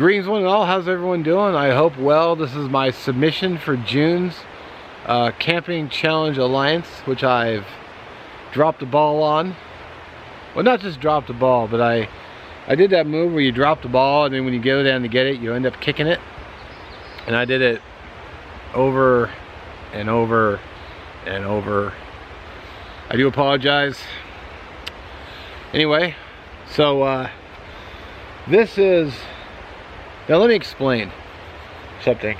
Greetings one and all, how's everyone doing? I hope well. This is my submission for June's Camping Challenge Alliance, which I've dropped the ball on. Well, not just dropped the ball, but I did that move where you drop the ball and then when you go down to get it, you end up kicking it. And I did it over and over and over. I do apologize. Anyway, so this is, now let me explain something.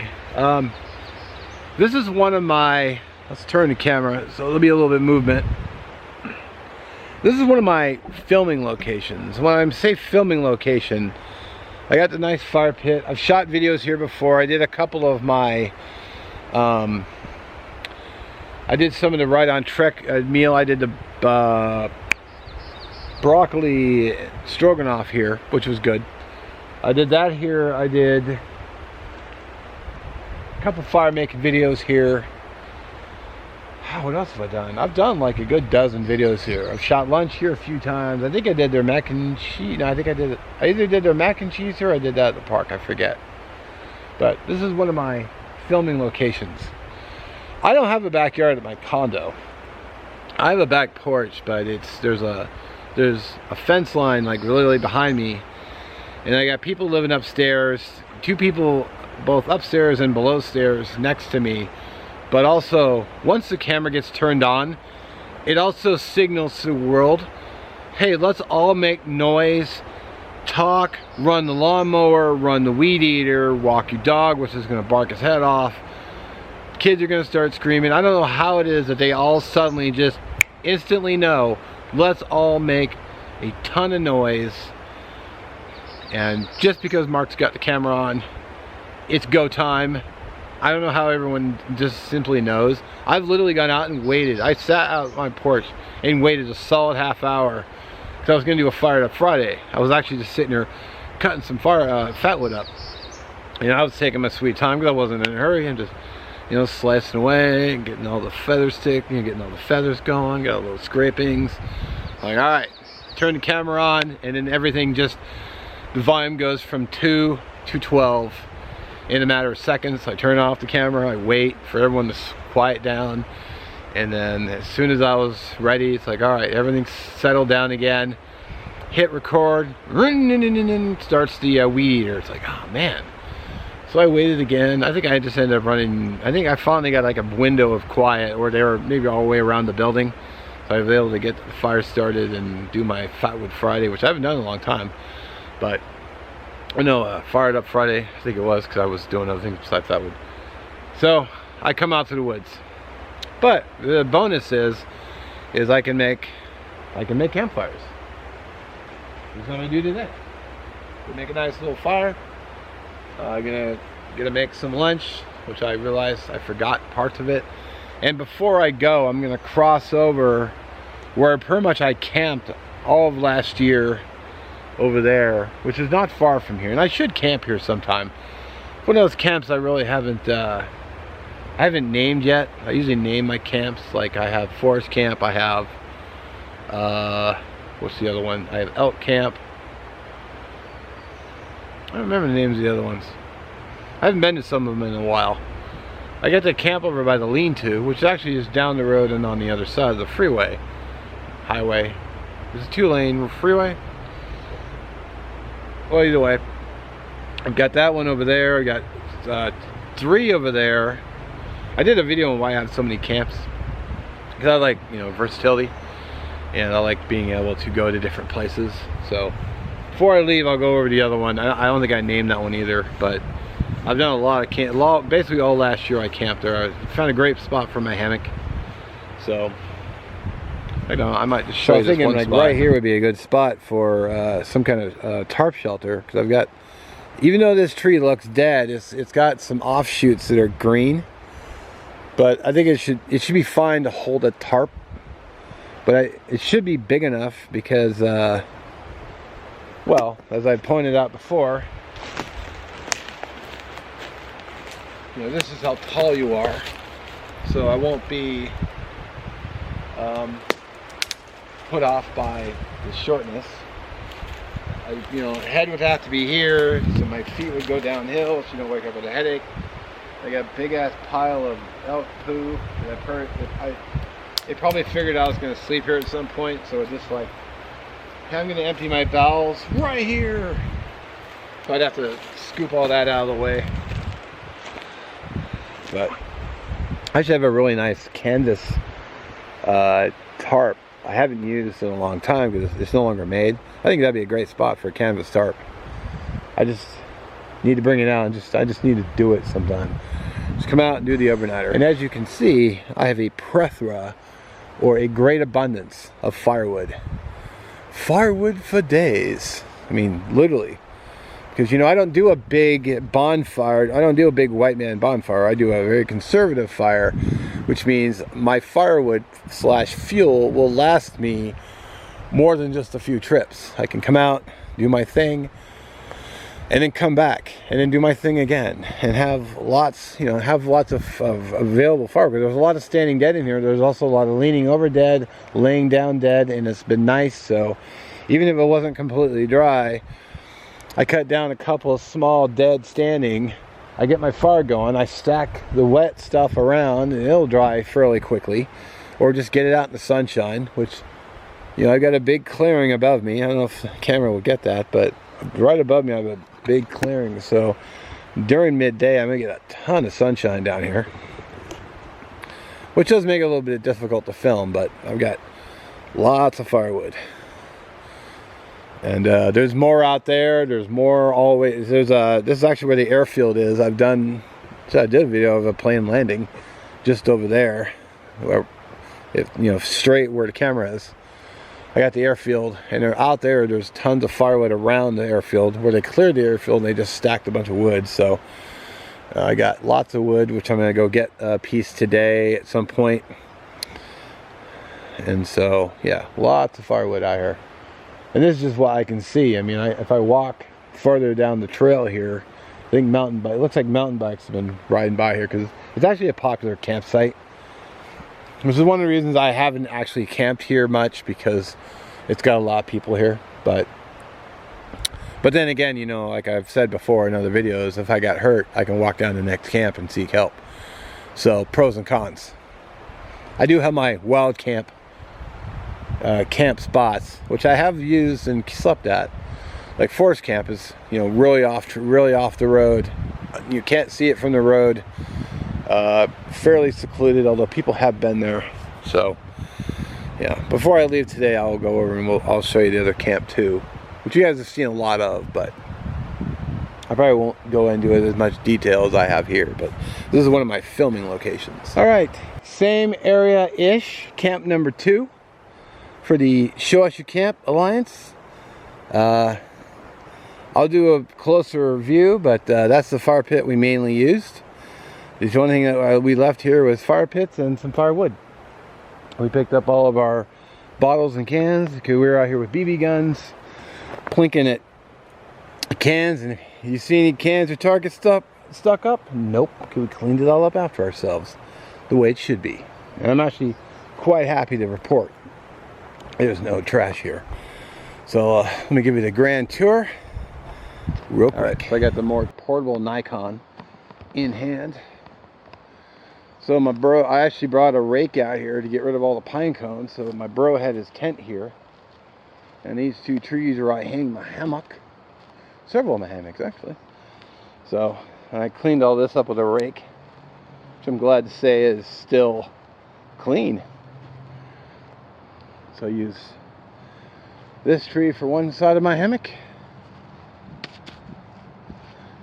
This is one of my, let's turn the camera so there'll be a little bit of movement. This is one of my filming locations. When I say filming location, I got the nice fire pit. I've shot videos here before. I did a couple of my, I did some of the Right on Trek meal. I did the broccoli stroganoff here, which was good. I did that here. I did a couple fire making videos here. What else have I done? I've done like a good dozen videos here. I've shot lunch here a few times. I think I did their mac and cheese. No, I think I did it. I either did their mac and cheese or I did that at the park. I forget. But this is one of my filming locations. I don't have a backyard at my condo. I have a back porch, but there's a fence line like really behind me, and I got people living upstairs, two people both upstairs and below stairs next to me. But also, once the camera gets turned on, it also signals to the world, hey, let's all make noise, talk, run the lawnmower, run the weed eater, walk your dog, which is gonna bark his head off. Kids are gonna start screaming. I don't know how it is that they all suddenly just instantly know, let's all make a ton of noise. And just because Mark's got the camera on, it's go time. I don't know how everyone just simply knows. I've literally gone out and waited. I sat out on my porch and waited a solid half hour because I was gonna do a Fired Up Friday. I was actually just sitting there cutting some fat wood up. And I was taking my sweet time because I wasn't in a hurry. I'm just, you know, slicing away and getting all the feathers getting all the feathers going, got a little scrapings. Like, all right, turn the camera on, and then everything just, the volume goes from 2 to 12 in a matter of seconds. I turn off the camera, I wait for everyone to quiet down, and then as soon as I was ready, it's like, all right, everything's settled down again. Hit record, starts the weed eater. It's like, oh man. So I waited again. I think I just ended up running, I think I finally got like a window of quiet where they were maybe all the way around the building. So I was able to get the fire started and do my Fatwood Friday, which I haven't done in a long time. But I know, Fired Up Friday, I think it was, because I was doing other things besides Fatwood. So I come out to the woods. But the bonus is I can make campfires. That's what I'm gonna do today. We'll make a nice little fire. I'm gonna make some lunch, which I realized I forgot parts of it. And before I go, I'm gonna cross over where pretty much I camped all of last year over there, which is not far from here. And I should camp here sometime. One of those camps I really haven't named yet. I usually name my camps. Like I have Forest Camp, I have what's the other one? I have Elk Camp. I don't remember the names of the other ones. I haven't been to some of them in a while. I got to camp over by the lean-to, which actually is down the road and on the other side of the freeway. Highway. It's a 2-lane freeway. Well, either way. I've got that one over there. I got 3 over there. I did a video on why I have so many camps. Because I like, you know, versatility. And I like being able to go to different places. So before I leave, I'll go over to the other one. I don't think I named that one either, but I've done a lot of camp. Basically all last year I camped there. I found a great spot for my hammock. So I might just show you this one spot. Right here would be a good spot for some kind of tarp shelter, because I've got, even though this tree looks dead, it's got some offshoots that are green. But I think it should be fine to hold a tarp. But it should be big enough because, well, as I pointed out before, you know, this is how tall you are, so I won't be put off by the shortness. head would have to be here, so my feet would go downhill, so you don't wake up with a headache. I got a big ass pile of elk poo that they probably figured I was gonna sleep here at some point, so it's just like, I'm gonna empty my bowels right here. So I'd have to scoop all that out of the way. But I should have a really nice canvas tarp. I haven't used in a long time because it's no longer made. I think that'd be a great spot for a canvas tarp. I just need to bring it out and I just need to do it sometime. Just come out and do the overnighter. And as you can see, I have a plethora or a great abundance of firewood. Firewood for days. I mean, literally. Because, I don't do a big bonfire. I don't do a big white man bonfire. I do a very conservative fire, which means my firewood / fuel will last me more than just a few trips. I can come out, do my thing, and then come back, and then do my thing again, and have lots, of available firewood. There's a lot of standing dead in here. There's also a lot of leaning over dead, laying down dead, and it's been nice. So even if it wasn't completely dry, I cut down a couple of small dead standing. I get my fire going. I stack the wet stuff around, and it'll dry fairly quickly, or just get it out in the sunshine. Which, I've got a big clearing above me. I don't know if the camera will get that, but right above me I have a big clearing. So during midday, I'm gonna get a ton of sunshine down here, which does make it a little bit difficult to film. But I've got lots of firewood. And there's more out there. There's more always. This is actually where the airfield is. I did a video of a plane landing just over there, where, straight where the camera is. I got the airfield, and they're out there. There's tons of firewood around the airfield. Where they cleared the airfield, and they just stacked a bunch of wood. So I got lots of wood, which I'm gonna go get a piece today at some point. And so, yeah, lots of firewood out here. And this is just what I can see. I mean, if I walk further down the trail here, I think it looks like mountain bikes have been riding by here, because it's actually a popular campsite. Which is one of the reasons I haven't actually camped here much, because it's got a lot of people here. But then again, like I've said before in other videos, if I got hurt, I can walk down to the next camp and seek help. So, pros and cons. I do have my wild camp spots, which I have used and slept at. Like Forest Camp is, really off the road. You can't see it from the road. Fairly secluded, although people have been there. So, yeah. Before I leave today, I'll go over and I'll show you the other camp too, which you guys have seen a lot of, but I probably won't go into it as much detail as I have here. But this is one of my filming locations. All right, same area-ish, camp number 2. For the Show Us Your Camp Alliance. I'll do a closer view, but that's the fire pit we mainly used. The only thing that we left here was fire pits and some firewood. We picked up all of our bottles and cans, because we were out here with BB guns, plinking at cans. And you see any cans or targets stuck up? Nope, we cleaned it all up after ourselves, the way it should be. And I'm actually quite happy to report there's no trash here. So let me give you the grand tour real quick. All right, so I got the more portable Nikon in hand. So I actually brought a rake out here to get rid of all the pine cones. So my bro had his tent here, and these 2 trees are right hanging my hammock. Several of my hammocks, actually. So I cleaned all this up with a rake, which I'm glad to say is still clean. So I use this tree for one side of my hammock.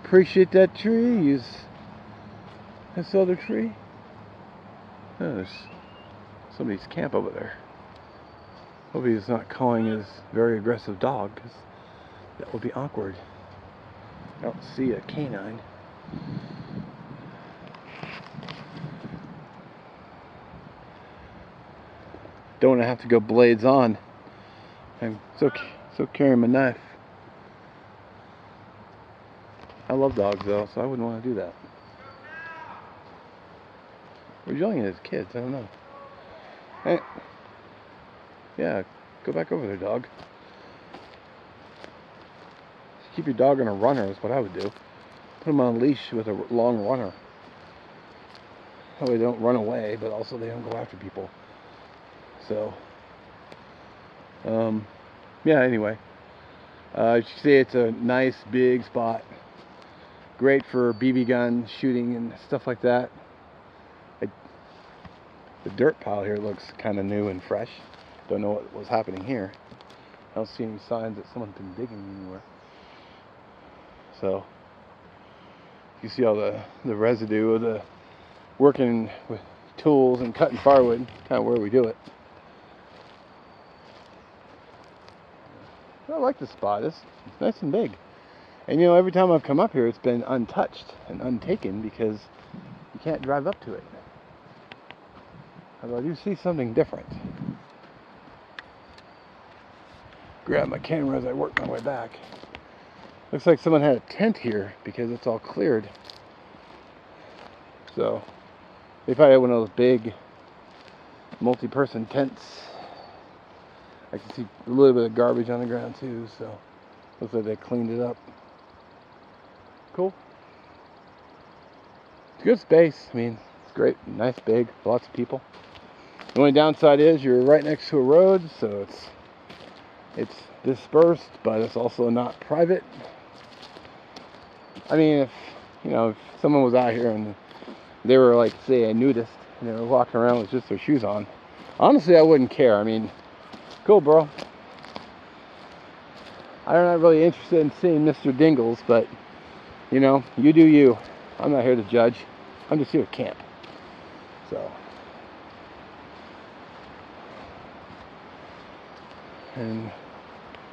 Appreciate that tree. Use this other tree. Oh, there's somebody's camp over there. Hope he's not calling his very aggressive dog, because that would be awkward. I don't see a canine. Don't want to have to go blades on. I'm still carrying my knife. I love dogs though, so I wouldn't want to do that. We're yelling at his kids, I don't know. Hey. Yeah, go back over there, dog. keep your dog on a runner is what I would do. Put them on a leash with a long runner. That way they don't run away, but also they don't go after people. So, yeah, anyway. As you see, it's a nice big spot. Great for BB gun shooting and stuff like that. The dirt pile here looks kind of new and fresh. Don't know what was happening here. I don't see any signs that someone's been digging anywhere. So, you see all the residue of the working with tools and cutting firewood, kind of where we do it. I like this spot. It's nice and big. And you know, every time I've come up here, it's been untouched and untaken because you can't drive up to it. Although I do see something different. Grab my camera as I work my way back. Looks like someone had a tent here because it's all cleared. So they probably had one of those big multi-person tents. I can see a little bit of garbage on the ground too, so looks like they cleaned it up. Cool. It's a good space. I mean, it's great, nice, big, lots of people. The only downside is you're right next to a road, so it's dispersed, but it's also not private. I mean, if someone was out here and they were like, say, a nudist, and they were walking around with just their shoes on, honestly, I wouldn't care. I mean, cool, bro. I'm not really interested in seeing Mr. Dingles, but you know, you do you. I'm not here to judge. I'm just here to camp. So, and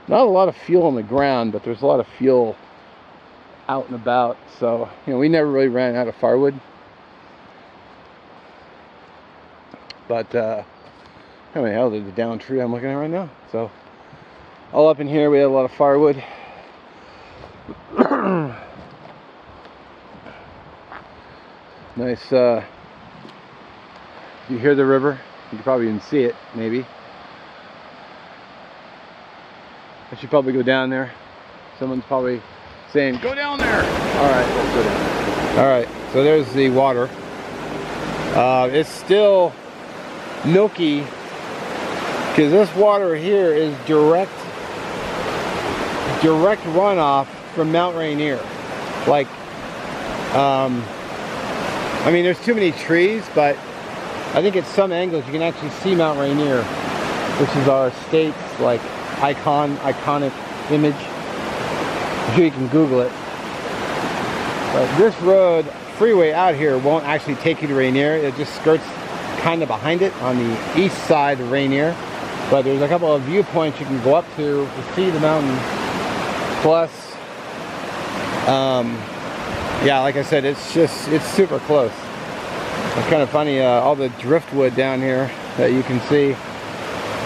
not a lot of fuel on the ground, but there's a lot of fuel out and about. So, you know, we never really ran out of firewood. But how many hell did the down tree I'm looking at right now? So, all up in here, we have a lot of firewood. Nice. You hear the river? You can probably even see it, maybe. I should probably go down there. Someone's probably saying, "Go down there." All right, let's go down. All right, so there's the water. It's still milky because this water here is direct runoff from Mount Rainier. Like, I mean, there's too many trees, but I think at some angles you can actually see Mount Rainier, which is our state's like iconic image. I'm sure you can Google it. But this road, freeway out here, won't actually take you to Rainier. It just skirts kind of behind it on the east side of Rainier. But there's a couple of viewpoints you can go up to see the mountain. Plus, yeah, like I said, it's super close. It's kind of funny, all the driftwood down here that you can see.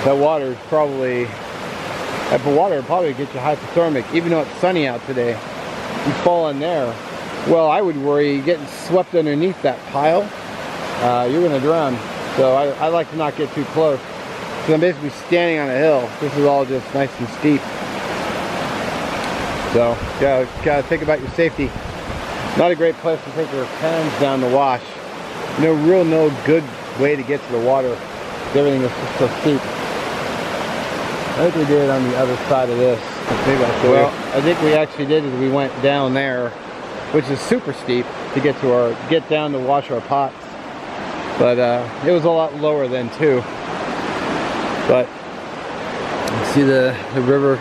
That water is probably, that water will probably get you hypothermic, even though it's sunny out today. You fall in there, well, I would worry getting swept underneath that pile. You're going to drown. So I like to not get too close. So I'm basically standing on a hill. This is all just nice and steep. So, gotta think about your safety. Not a great place to take your pans down to wash. No good way to get to the water. Everything is just so steep. I think we did it on the other side of this. Maybe I'll show you. I think we actually did is we went down there, which is super steep to get down to wash our pots. But it was a lot lower then too. But you see the river.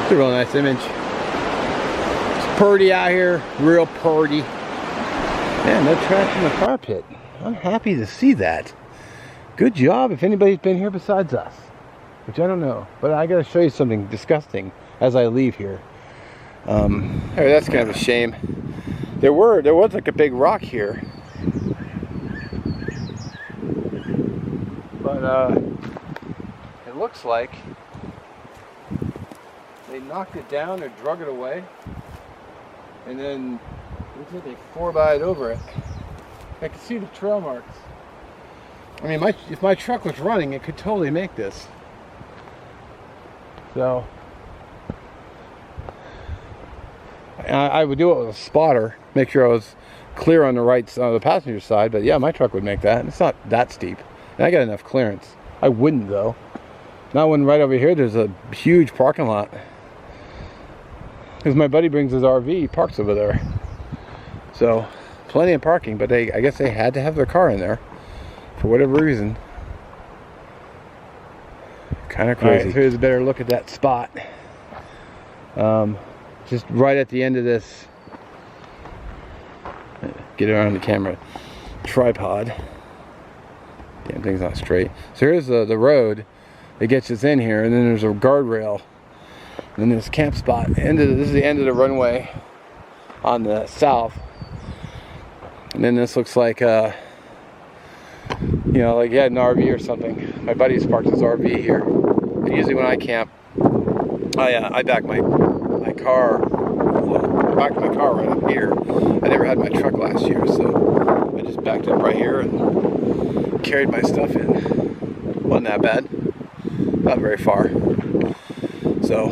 It's a real nice image. It's purty out here, real purty. Man, no trash in the fire pit. I'm happy to see that. Good job if anybody's been here besides us, which I don't know. But I gotta show you something disgusting as I leave here. Hey, that's kind of a shame. There was like a big rock here, but it looks like they knocked it down or drug it away, and then looks like they 4x'd over it. I can see the trail marks. I mean, if my truck was running, it could totally make this. So, I would do it with a spotter, make sure I was clear on the right side, on the passenger side. But yeah, my truck would make that. It's not that steep, and I got enough clearance. I wouldn't though. Not when right over here there's a huge parking lot. Because my buddy brings his RV, he parks over there. So plenty of parking, but I guess they had to have their car in there for whatever reason. Kind of crazy. All right, so here's a better look at that spot. Just right at the end of this, get around the camera, tripod. Damn thing's not straight. So here's the road that gets us in here, and then there's a guardrail, and then there's a camp spot. This is the end of the runway on the south, and then this looks like you know, like you had an RV or something. My buddy's parked his RV here, and usually when I camp, I back my car. I backed my car right up here. I never had my truck last year, so I just backed up right here and carried my stuff in. Wasn't that bad. Not very far. So